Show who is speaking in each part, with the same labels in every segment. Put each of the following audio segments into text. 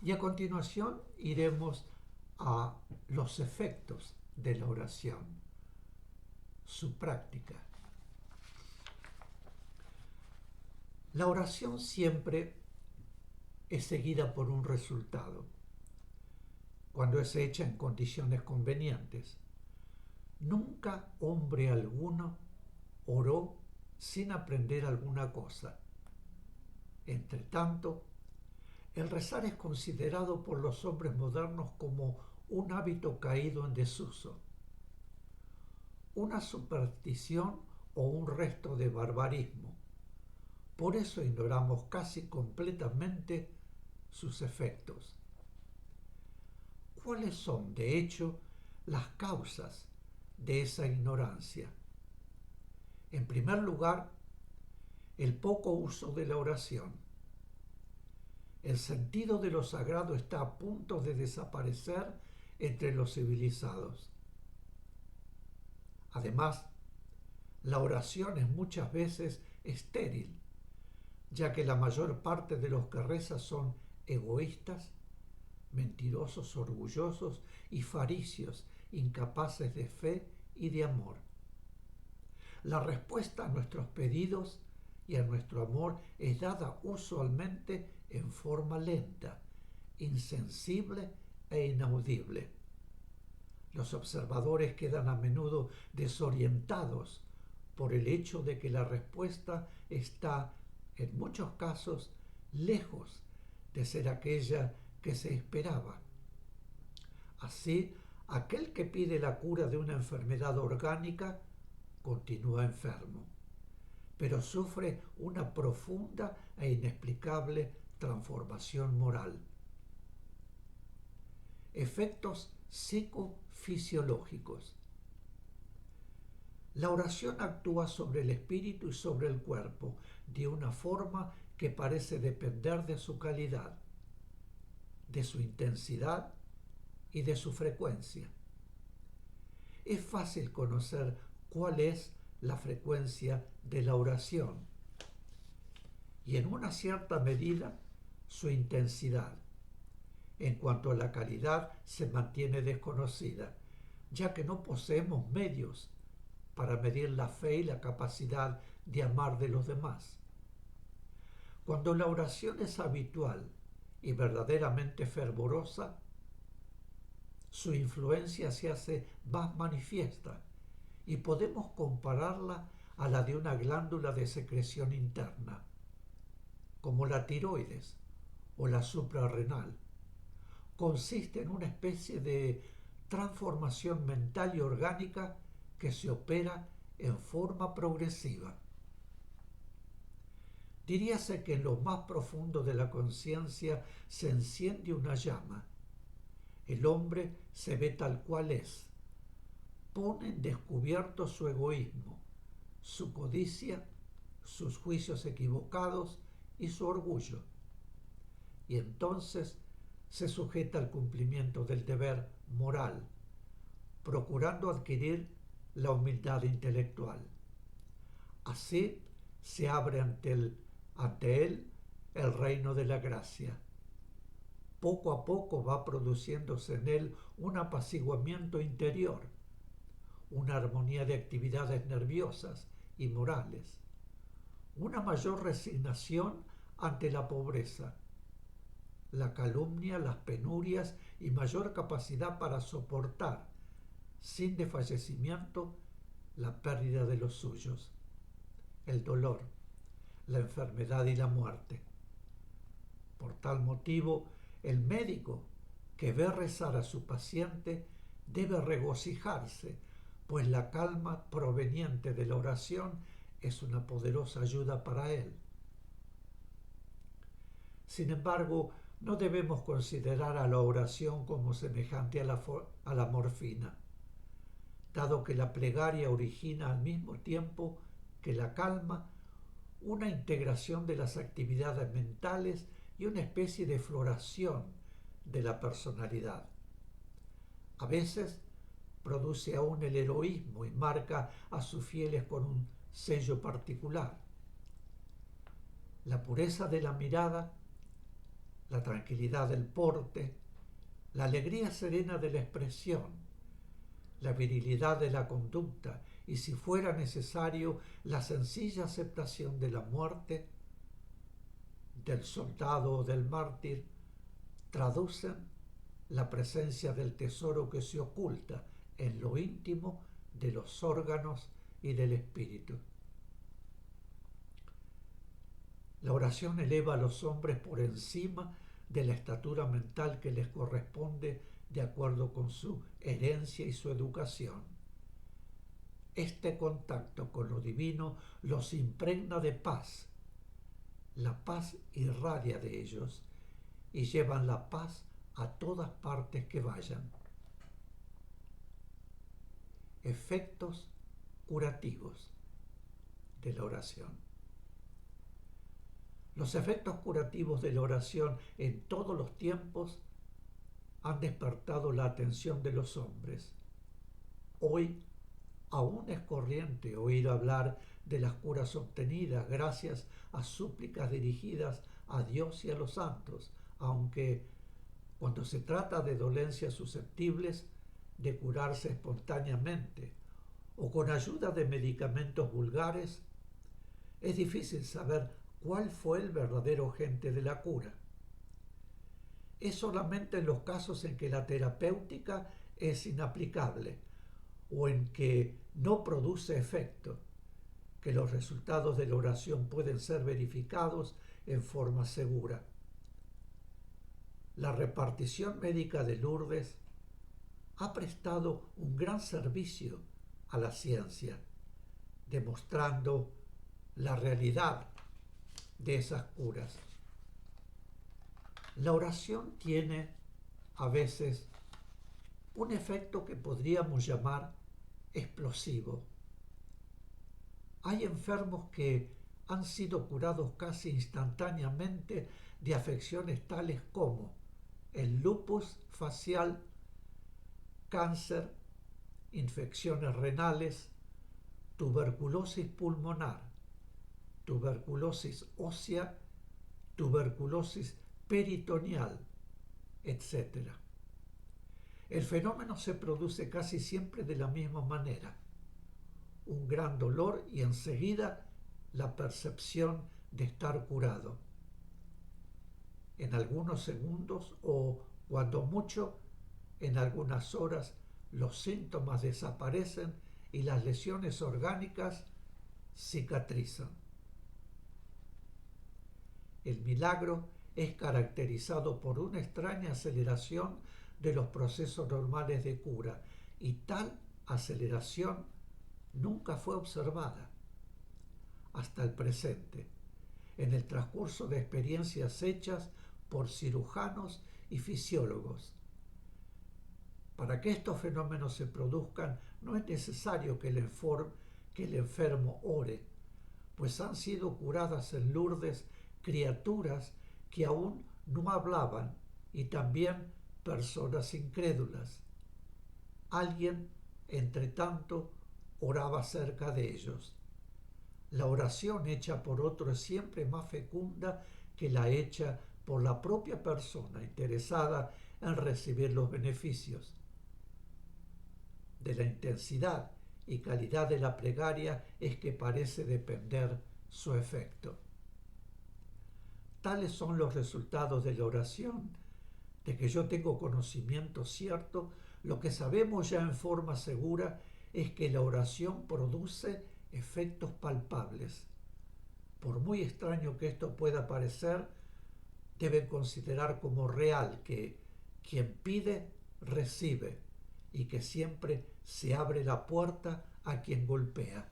Speaker 1: Y a continuación iremos a los efectos de la oración, su práctica. La oración siempre es seguida por un resultado, cuando es hecha en condiciones convenientes. Nunca hombre alguno oró sin aprender alguna cosa. Entre tanto, el rezar es considerado por los hombres modernos como un hábito caído en desuso, una superstición o un resto de barbarismo. Por eso ignoramos casi completamente sus efectos. ¿Cuáles son, de hecho, las causas de esa ignorancia? En primer lugar, el poco uso de la oración. El sentido de lo sagrado está a punto de desaparecer entre los civilizados. Además, la oración es muchas veces estéril, ya que la mayor parte de los que rezan son egoístas, mentirosos, orgullosos y faricios, incapaces de fe y de amor. La respuesta a nuestros pedidos y a nuestro amor es dada usualmente en forma lenta, insensible e inaudible. Los observadores quedan a menudo desorientados por el hecho de que la respuesta está, en muchos casos, lejos de ser aquella que se esperaba. Así, aquel que pide la cura de una enfermedad orgánica continúa enfermo, pero sufre una profunda e inexplicable transformación moral. Efectos psicofisiológicos. La oración actúa sobre el espíritu y sobre el cuerpo de una forma que parece depender de su calidad, de su intensidad y de su frecuencia. Es fácil conocer cuál es la frecuencia de la oración y en una cierta medida su intensidad. En cuanto a la calidad, se mantiene desconocida, ya que no poseemos medios para medir la fe y la capacidad de amar de los demás. Cuando la oración es habitual y verdaderamente fervorosa, su influencia se hace más manifiesta y podemos compararla a la de una glándula de secreción interna, como la tiroides o la suprarrenal. Consiste en una especie de transformación mental y orgánica que se opera en forma progresiva. Diríase que en lo más profundo de la conciencia se enciende una llama. El hombre se ve tal cual es. Pone en descubierto su egoísmo, su codicia, sus juicios equivocados y su orgullo. Y entonces se sujeta al cumplimiento del deber moral, procurando adquirir la humildad intelectual. Así se abre ante él el reino de la gracia. Poco a poco va produciéndose en él un apaciguamiento interior, una armonía de actividades nerviosas y morales, una mayor resignación ante la pobreza, la calumnia, las penurias y mayor capacidad para soportar, sin desfallecimiento, la pérdida de los suyos, el dolor, la enfermedad y la muerte. Por tal motivo, el médico que ve rezar a su paciente debe regocijarse, pues la calma proveniente de la oración es una poderosa ayuda para él. Sin embargo, no debemos considerar a la oración como semejante a la morfina, dado que la plegaria origina al mismo tiempo que la calma una integración de las actividades mentales y una especie de floración de la personalidad. A veces produce aún el heroísmo y marca a sus fieles con un sello particular. La pureza de la mirada, la tranquilidad del porte, la alegría serena de la expresión, la virilidad de la conducta y, si fuera necesario, la sencilla aceptación de la muerte del soldado o del mártir, traducen la presencia del tesoro que se oculta en lo íntimo de los órganos y del espíritu. La oración eleva a los hombres por encima de la estatura mental que les corresponde de acuerdo con su herencia y su educación. Este contacto con lo divino los impregna de paz. La paz irradia de ellos y llevan la paz a todas partes que vayan. Efectos curativos de la oración. Los efectos curativos de la oración en todos los tiempos han despertado la atención de los hombres. Hoy aún es corriente oír hablar de las curas obtenidas gracias a súplicas dirigidas a Dios y a los santos, aunque cuando se trata de dolencias susceptibles de curarse espontáneamente o con ayuda de medicamentos vulgares, es difícil saber cuál fue el verdadero agente de la cura. Es solamente en los casos en que la terapéutica es inaplicable o en que no produce efecto que los resultados de la oración pueden ser verificados en forma segura. La repartición médica de Lourdes ha prestado un gran servicio a la ciencia, demostrando la realidad de esas curas. La oración tiene a veces un efecto que podríamos llamar explosivo. Hay enfermos que han sido curados casi instantáneamente de afecciones tales como el lupus facial, cáncer, infecciones renales, tuberculosis pulmonar, tuberculosis ósea, tuberculosis peritoneal, etc. El fenómeno se produce casi siempre de la misma manera: un gran dolor y enseguida la percepción de estar curado. En algunos segundos o, cuando mucho, en algunas horas, los síntomas desaparecen y las lesiones orgánicas cicatrizan. El milagro es caracterizado por una extraña aceleración de los procesos normales de cura, y tal aceleración nunca fue observada hasta el presente, en el transcurso de experiencias hechas por cirujanos y fisiólogos. Para que estos fenómenos se produzcan, no es necesario que el enfermo ore, pues han sido curadas en Lourdes criaturas que aún no hablaban y también personas incrédulas. Alguien, entre tanto, oraba cerca de ellos. La oración hecha por otro es siempre más fecunda que la hecha por la propia persona interesada en recibir los beneficios. De la intensidad y calidad de la plegaria es que parece depender su efecto. Tales son los resultados de la oración, de que yo tengo conocimiento cierto. Lo que sabemos ya en forma segura es que la oración produce efectos palpables. Por muy extraño que esto pueda parecer, deben considerar como real que quien pide, recibe, y que siempre se abre la puerta a quien golpea.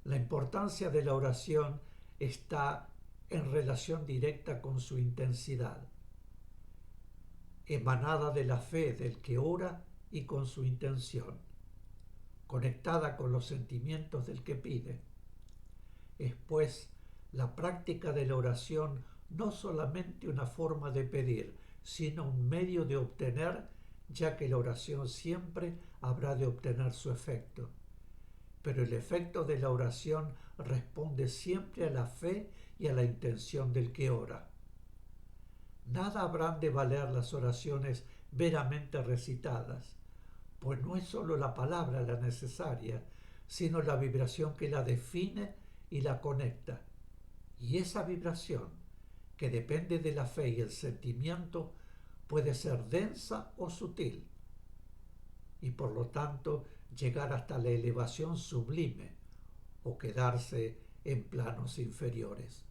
Speaker 1: La importancia de la oración está en relación directa con su intensidad, emanada de la fe del que ora y con su intención, conectada con los sentimientos del que pide. Es pues la práctica de la oración no solamente una forma de pedir, sino un medio de obtener, ya que la oración siempre habrá de obtener su efecto. Pero el efecto de la oración responde siempre a la fe y a la intención del que ora. Nada habrán de valer las oraciones veramente recitadas, pues no es sólo la palabra la necesaria, sino la vibración que la define y la conecta. Y esa vibración, que depende de la fe y el sentimiento, puede ser densa o sutil, y por lo tanto llegar hasta la elevación sublime o quedarse en planos inferiores.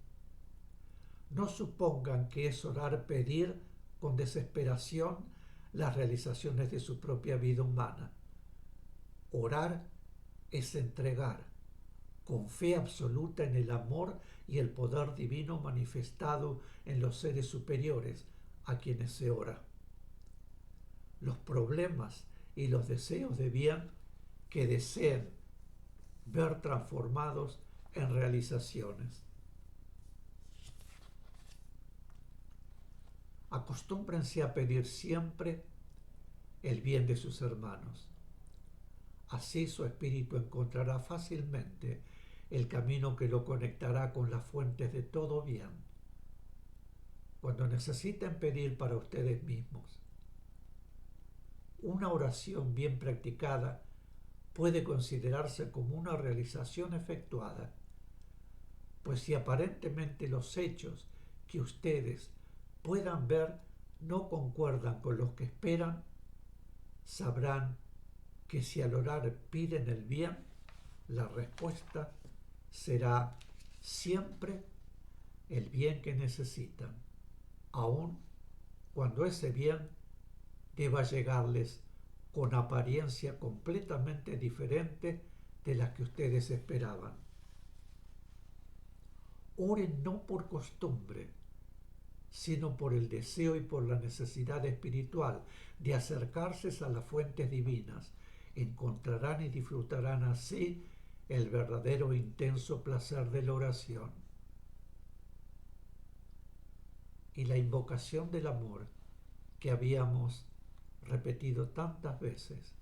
Speaker 1: No supongan que es orar pedir con desesperación las realizaciones de su propia vida humana. Orar es entregar con fe absoluta en el amor y el poder divino manifestado en los seres superiores a quienes se ora. Los problemas y los deseos de bien que deseen ver transformados en realizaciones. Acostúmbrense a pedir siempre el bien de sus hermanos. Así su espíritu encontrará fácilmente el camino que lo conectará con las fuentes de todo bien. Cuando necesiten pedir para ustedes mismos, una oración bien practicada puede considerarse como una realización efectuada, pues si aparentemente los hechos que ustedes puedan ver no concuerdan con los que esperan, sabrán que si al orar piden el bien, la respuesta será siempre el bien que necesitan, aun cuando ese bien deba llegarles con apariencia completamente diferente de la que ustedes esperaban. Oren no por costumbre, sino por el deseo y por la necesidad espiritual de acercarse a las fuentes divinas. Encontrarán y disfrutarán así el verdadero e intenso placer de la oración. Y la invocación del amor que habíamos repetido tantas veces,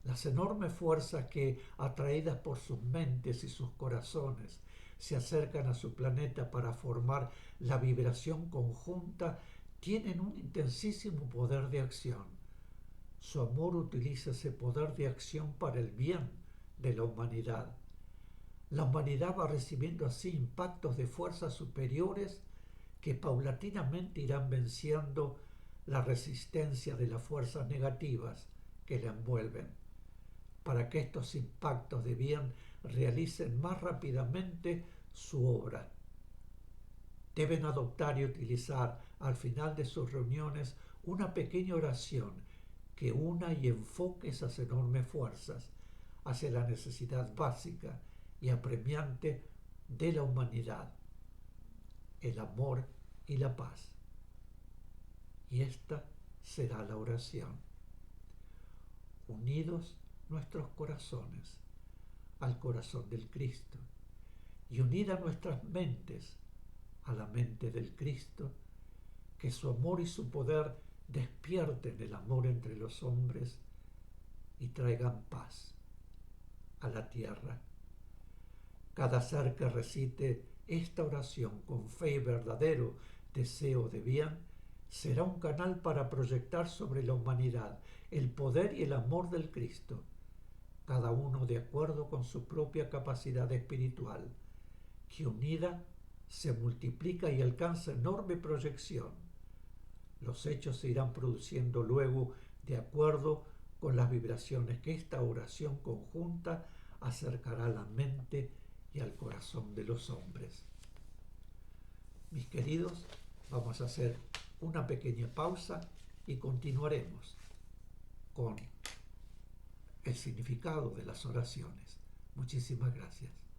Speaker 1: las enormes fuerzas que, atraídas por sus mentes y sus corazones, se acercan a su planeta para formar la vibración conjunta, tienen un intensísimo poder de acción. Su amor utiliza ese poder de acción para el bien de la humanidad. La humanidad va recibiendo así impactos de fuerzas superiores que paulatinamente irán venciendo la resistencia de las fuerzas negativas que la envuelven, para que estos impactos de bien realicen más rápidamente su obra. Deben adoptar y utilizar al final de sus reuniones una pequeña oración que una y enfoque esas enormes fuerzas hacia la necesidad básica y apremiante de la humanidad, el amor y la paz. Y esta será la oración. Unidos nuestros corazones al corazón del Cristo y unidas nuestras mentes a la mente del Cristo, que su amor y su poder despierten el amor entre los hombres y traigan paz a la tierra. Cada ser que recite esta oración con fe y verdadero deseo de bien será un canal para proyectar sobre la humanidad el poder y el amor del Cristo, cada uno de acuerdo con su propia capacidad espiritual, que unida se multiplica y alcanza enorme proyección. Los hechos se irán produciendo luego de acuerdo con las vibraciones que esta oración conjunta acercará a la mente y al corazón de los hombres. Mis queridos, vamos a hacer una pequeña pausa y continuaremos con el significado de las oraciones. Muchísimas gracias.